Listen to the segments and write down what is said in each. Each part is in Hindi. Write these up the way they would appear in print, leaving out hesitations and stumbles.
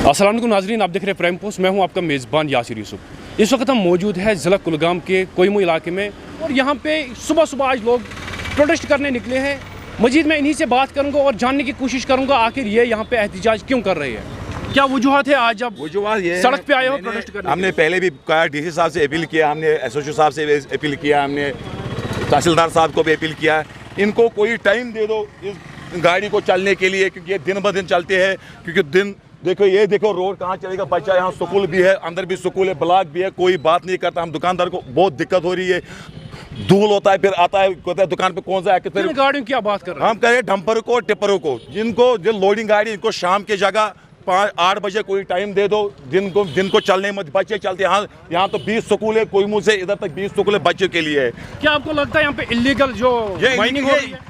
अस्सलाम वालेकुम नाज़रीन, आप देख रहे हैं प्राइम पोस्ट। मैं हूं आपका मेज़बान यासिर यूसुफ। इस वक्त हम मौजूद हैं ज़िला कुलगाम के कोयमू इलाके में और यहां पे सुबह सुबह आज लोग प्रोटेस्ट करने निकले हैं। मजीद मैं इन्हीं से बात करूंगा और जानने की कोशिश करूंगा आखिर ये यहाँ पे एहतिजाज क्यों कर रहे हैं, क्या वजूहत है आज अब वजूहत ये सड़क पे आए हो प्रोटेस्ट करने। हमने पहले भी कहा, डीसी साहब से अपील किया, हमने एसओसी साहब से अपील किया, हमने तहसीलदार साहब को भी अपील किया। इनको कोई टाइम दे दो इस गाड़ी को चलने के लिए, क्योंकि ये दिन ब दिन चलते हैं। क्योंकि दिन देखो, ये देखो रोड कहाँ चलेगा। बच्चा यहाँ स्कूल भी है, अंदर भी स्कूल है, ब्लॉक भी है, कोई बात नहीं करता। हम दुकानदार को बहुत दिक्कत हो रही है। धूल होता है, फिर आता है, कहता है दुकान पे कौन सा है। कितनी गाड़ियों की बात कर रहे हैं? हम कह रहे हैं डंपर को, टिप्परों को, जिनको जो लोडिंग गाड़ी, इनको शाम की जगह 5-8 बजे कोई टाइम दे दो। दिन को चलने में बच्चे चलते हैं। यहाँ तो 20 स्कूल है, कोई मुँह से इधर तक 20 स्कूल है बच्चों के लिए। क्या आपको लगता है यहाँ पे इलीगल जो माइनिंग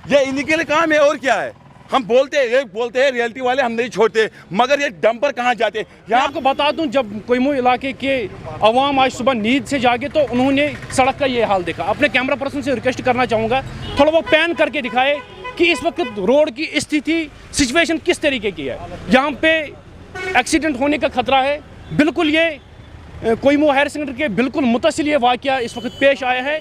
ये इलीगल काम है और क्या है? हम बोलते हैं रियल्टी वाले हम नहीं छोड़ते, मगर ये डंपर कहाँ जाते हैं? यहाँ आपको बता दूं, जब कोयमू इलाके के अवाम आज सुबह नींद से जागे तो उन्होंने सड़क का ये हाल देखा। अपने कैमरा पर्सन से रिक्वेस्ट करना चाहूँगा थोड़ा वो पैन करके दिखाए कि इस वक्त रोड की स्थिति, सिचुएशन किस तरीके की है। यहाँ पे एक्सीडेंट होने का खतरा है। बिल्कुल ये कोयमू हायर सेकेंडरी के बिल्कुल मुतसिल ये वाक़या इस वक्त पेश आया है।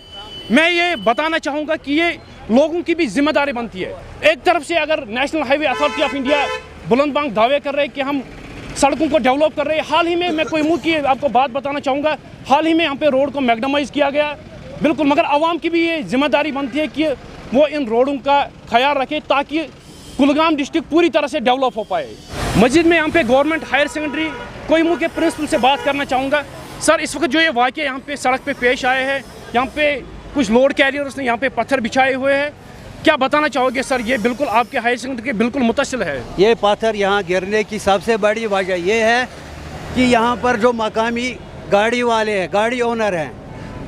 मैं ये बताना चाहूँगा कि ये लोगों की भी जिम्मेदारी बनती है। एक तरफ से अगर national highway authority of India बुलंदबांग दावे कर रहे हैं कि हम सड़कों को डेवलप कर रहे हैं, हाल ही में मैं कोयमू की आपको बात बताना चाहूँगा, हाल ही में यहाँ पे रोड को मैग्डमाइज़ किया गया बिल्कुल, मगर आवाम की भी ये जिम्मेदारी बनती है कि वो इन रोडों का ख्याल रखे ताकि कुलगाम डिस्ट्रिक्ट पूरी तरह से डेवलप हो पाए। मस्जिद में यहाँ पे गवर्नमेंट हायर सेकेंडरी कोयमू के प्रिंसिपल से बात करना चाहूँगा। सर, इस वक्त जो ये वाक़या यहाँ पे सड़क पे पेश आए हैं, यहाँ पे कुछ लोड कैरियर्स ने यहाँ पे पत्थर बिछाए हुए हैं, क्या बताना चाहोगे सर? ये बिल्कुल आपके हायर सेकेंडरी के बिल्कुल मुतसिल है। ये पत्थर यहाँ गिरने की सबसे बड़ी वजह ये है कि यहाँ पर जो मकामी गाड़ी वाले हैं, गाड़ी ओनर हैं,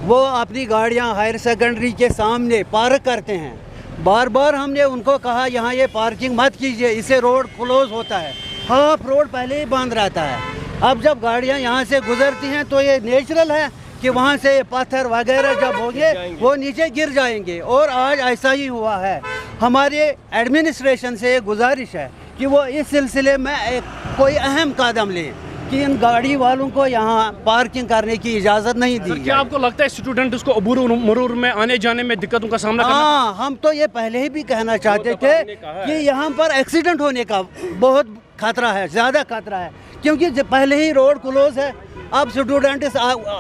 वो अपनी गाड़ियाँ हायर सेकेंडरी के सामने पार्क करते हैं। बार बार हमने उनको कहा यहाँ ये पार्किंग मत कीजिए, इससे रोड क्लोज होता है। हाफ रोड पहले ही बंद रहता है। अब जब गाड़ियाँ यहाँ से गुजरती हैं तो ये नेचुरल है कि वहाँ से पत्थर वगैरह जब होंगे वो नीचे गिर जाएंगे, और आज ऐसा ही हुआ है। हमारे एडमिनिस्ट्रेशन से गुजारिश है कि वो इस सिलसिले में कोई अहम कदम लें कि इन गाड़ी वालों को यहाँ पार्किंग करने की इजाज़त नहीं दी। क्या आपको लगता है स्टूडेंट उसको अबूर मरूर में आने जाने में दिक्कतों का सामना करना? हाँ, हम तो ये पहले ही भी कहना चाहते थे कि यहाँ पर एक्सीडेंट होने का बहुत खतरा है, ज़्यादा खतरा है, क्योंकि पहले ही रोड क्लोज है। अब स्टूडेंट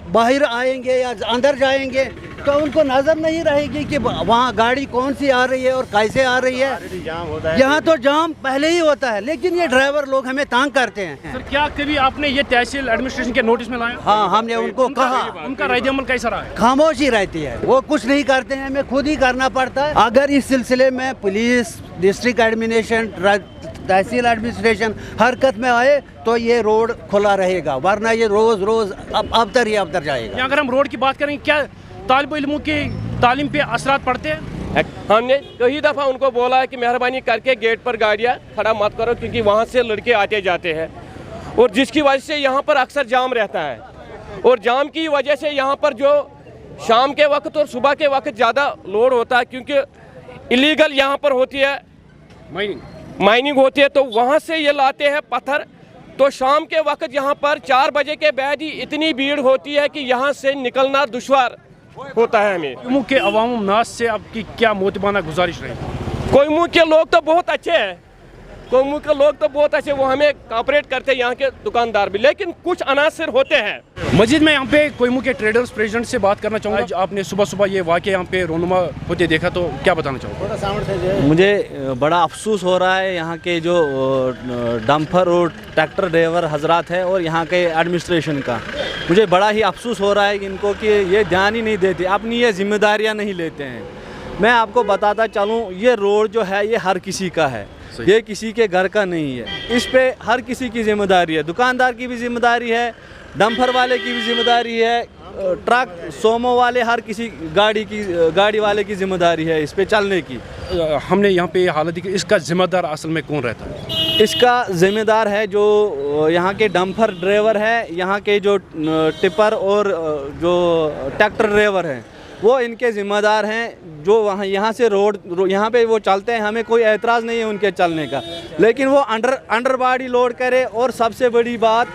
बाहर आएंगे या अंदर जाएंगे तो उनको नज़र नहीं रहेगी कि वहाँ गाड़ी कौन सी आ रही है और कैसे आ रही है। यहाँ तो जाम पहले ही होता है, लेकिन ये ड्राइवर लोग हमें तंग करते हैं। सर, क्या कभी आपने ये तहसील एडमिनिस्ट्रेशन के नोटिस में लाया? हाँ, हमने उनको कहा। उनका रद्द-ए-अमल कैसा रहा है? खामोशी रहती है, वो कुछ नहीं करते हैं, हमें खुद ही करना पड़ता है। अगर इस सिलसिले में पुलिस, डिस्ट्रिक्ट एडमिनिस्ट्रेशन, तहसील एडमिनिस्ट्रेशन हरकत में आए तो ये रोड खुला रहेगा, वरना ये रोज अब तर जाएगा। अगर हम रोड की बात करें, क्या तालिब इल्मों की तालीम पे असरात पड़ते हैं? हमने कई दफ़ा उनको बोला है कि मेहरबानी करके गेट पर गाड़ियाँ खड़ा मत करो, क्योंकि वहाँ से लड़के आते जाते हैं और जिसकी वजह से यहाँ पर अक्सर जाम रहता है। और जाम की वजह से यहाँ पर जो शाम के वक्त और सुबह के वक्त ज़्यादा लोड होता है, क्योंकि इलीगल यहाँ पर होती है माइनिंग होती है, तो वहाँ से ये लाते हैं पत्थर। तो शाम के वक्त यहाँ पर 4 बजे के बाद ही इतनी भीड़ होती है कि यहाँ से निकलना दुश्वार होता है हमें। कोयमू के अवाम नास से आपकी क्या मोतिबाना गुजारिश रही? कोयमू के लोग तो बहुत अच्छे हैं, कोयमू के लोग तो बहुत अच्छे, वो हमें कोऑपरेट करते हैं, यहाँ के दुकानदार भी, लेकिन कुछ अनासर होते हैं। मस्जिद में यहाँ पे कोयमू के ट्रेडर्स प्रेसिडेंट से बात करना चाहूँगा। आज आपने सुबह सुबह ये वाक़या यहाँ पे रोनुमा होते देखा, तो क्या बताना चाहूँगा? मुझे बड़ा अफसोस हो रहा है यहाँ के जो डंपर और ट्रैक्टर ड्राइवर हजरात है और यहाँ के एडमिनिस्ट्रेशन का। मुझे बड़ा ही अफसोस हो रहा है इनको कि ये ध्यान ही नहीं देते, अपनी ये जिम्मेदारियाँ नहीं लेते हैं। मैं आपको बताता चलूँ, ये रोड जो है ये हर किसी का है, ये किसी के घर का नहीं है। इस पे हर किसी की जिम्मेदारी है, दुकानदार की भी जिम्मेदारी है, डंपर वाले की भी जिम्मेदारी है, ट्रक सोमो वाले, हर किसी गाड़ी वाले की जिम्मेदारी है इस पे चलने की। हमने यहाँ पे ये हालत देखी, इसका जिम्मेदार असल में कौन रहता है? इसका जिम्मेदार है जो यहाँ के डंपर ड्राइवर है, यहाँ के जो टिपर और जो ट्रैक्टर ड्राइवर हैं, वो इनके ज़िम्मेदार हैं। जो वहाँ यहाँ से रोड यहाँ पे वो चलते हैं, हमें कोई एतराज़ नहीं है उनके चलने का, लेकिन वो अंडर बॉडी लोड करे। और सबसे बड़ी बात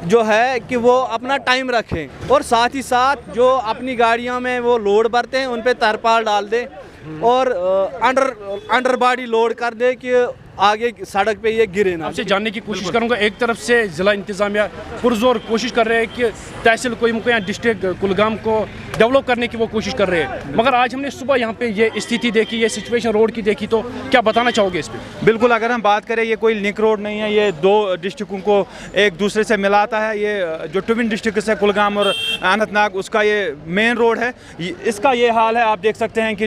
जो है कि वो अपना टाइम रखें, और साथ ही साथ जो अपनी गाड़ियों में वो लोड भरते हैं उन पे तरपाल डाल दे और अंडर बॉडी लोड कर दे कि आगे सड़क पे ये गिरे ना। आपसे जानने की कोशिश करूंगा, एक तरफ से ज़िला इंतज़ामिया पुरजोर कोशिश कर रहे हैं कि तहसील कोयमुख या डिस्ट्रिक्ट कुलगाम को डेवलप करने की वो कोशिश कर रहे हैं, मगर आज हमने सुबह यहाँ पे ये स्थिति देखी, ये सिचुएशन रोड की देखी, तो क्या बताना चाहोगे इस पर? बिल्कुल, अगर हम बात करें, ये कोई लिंक रोड नहीं है, ये दो डिस्ट्रिक्टों को एक दूसरे से मिलाता है। ये जो ट्विन डिस्ट्रिक्ट है कुलगाम और अनंतनाग, उसका ये मेन रोड है। इसका ये हाल है, आप देख सकते हैं कि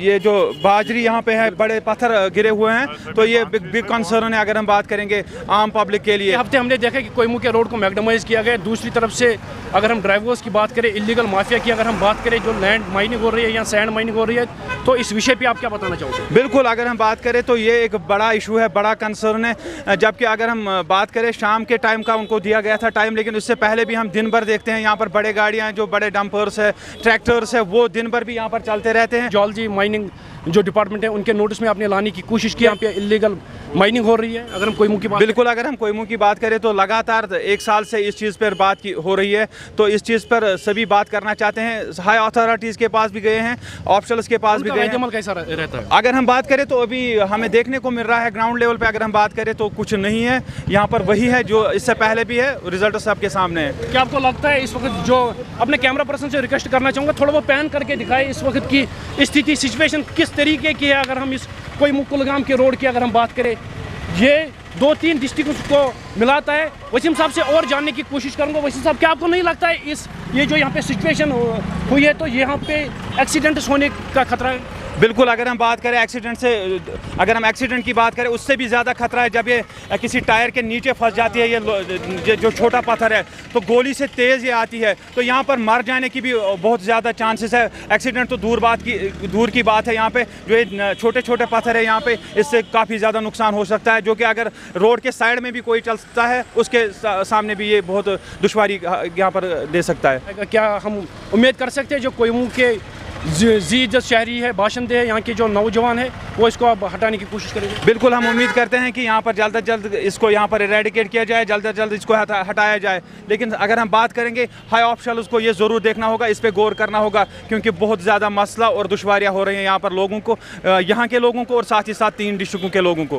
ये जो बाजरी यहाँ पे है, बड़े पत्थर गिरे हुए हैं, तो ये बिग कंसर्न है अगर हम बात करेंगे आम पब्लिक के लिए। हफ्ते हमने देखा कि कोयमुख के रोड को मैग्डमाइज किया गया। दूसरी तरफ से अगर हम ड्राइवर्स की बात करें, इलीगल माफिया की अगर हम बात करें, जो लैंड माइनिंग हो रही है या सैंड माइनिंग हो रही है, तो इस विषय पे आप क्या बताना चाहोगे? बिल्कुल, अगर हम बात करें तो ये एक बड़ा इशू है, बड़ा कंसर्न है। जबकि अगर हम बात करें शाम के टाइम का उनको दिया गया था टाइम, लेकिन उससे पहले भी हम दिन भर देखते हैं यहाँ पर बड़े गाड़ियाँ, जो बड़े डंपर्स है, ट्रैक्टर्स है, वो दिन भर भी यहाँ पर चलते रहते हैं। जियोलॉजी माइनिंग जो डिपार्टमेंट है, उनके नोटिस में आपने लाने की कोशिश की, यहाँ पे इलीगल माइनिंग हो रही है। अगर हम कोयमुख की बात बिल्कुल, अगर हम कोयमुख की बात करें तो लगातार 1 साल से इस चीज़ पर बात हो रही है, तो इस चीज़ पर सभी बात करना चाहते हैं। हाई अथॉरिटीज़ के पास भी गए हैं, ऑफिशियल्स के पास भी गए हैं। कैसा रहता है? अगर हम बात करें तो अभी हमें देखने को मिल रहा है ग्राउंड लेवल पे, अगर हम बात करें तो कुछ नहीं है यहाँ पर, वही है जो इससे पहले भी है, रिजल्ट सबके सामने है। क्या आपको लगता है इस वक्त, जो अपने कैमरा पर्सन से रिक्वेस्ट करना चाहूँगा, थोड़ा वो पैन करके दिखाए इस वक्त की स्थिति, सिचुएशन किस तरीके की है? अगर हम इस कोयमुख कुलगाम के रोड की अगर हम बात करें, ये 2-3 डिस्ट्रिक्ट को मिलाता है। वसीम साहब से और जानने की कोशिश करूंगा। वसीम साहब, क्या आपको नहीं लगता है ये जो यहाँ पे सिचुएशन हुई है, तो यहाँ पे एक्सीडेंट्स होने का खतरा है? बिल्कुल, अगर हम बात करें एक्सीडेंट से, अगर हम एक्सीडेंट की बात करें, उससे भी ज़्यादा खतरा है जब ये किसी टायर के नीचे फंस जाती है, ये जो छोटा पत्थर है, तो गोली से तेज़ ये आती है, तो यहाँ पर मर जाने की भी बहुत ज़्यादा चांसेस है। एक्सीडेंट तो दूर की बात है, यहाँ पे जो ये छोटे छोटे पत्थर है यहाँ पे, इससे काफ़ी ज़्यादा नुकसान हो सकता है, जो कि अगर रोड के साइड में भी कोई चलता है, उसके सामने भी ये बहुत दुश्वारी यहाँ पर दे सकता है। क्या हम उम्मीद कर सकते हैं जो कोयमुख के जी शहरी है, बाशिंदे हैं, यहाँ के जो नौजवान है, वो इसको अब हटाने की कोशिश करेंगे? बिल्कुल, हम उम्मीद करते हैं कि यहाँ पर जल्द से जल्द इसको यहाँ पर इरेडिकेट किया जाए, जल्द से जल्द इसको हटाया जाए। लेकिन अगर हम बात करेंगे, हाई ऑफिशियल उसको ये ज़रूर देखना होगा, इस पर गौर करना होगा, क्योंकि बहुत ज़्यादा मसला और दुश्वारियाँ हो रही हैं यहाँ पर लोगों को, यहाँ के लोगों को, और साथ ही साथ 3 डिस्ट्रिक्टों के लोगों को।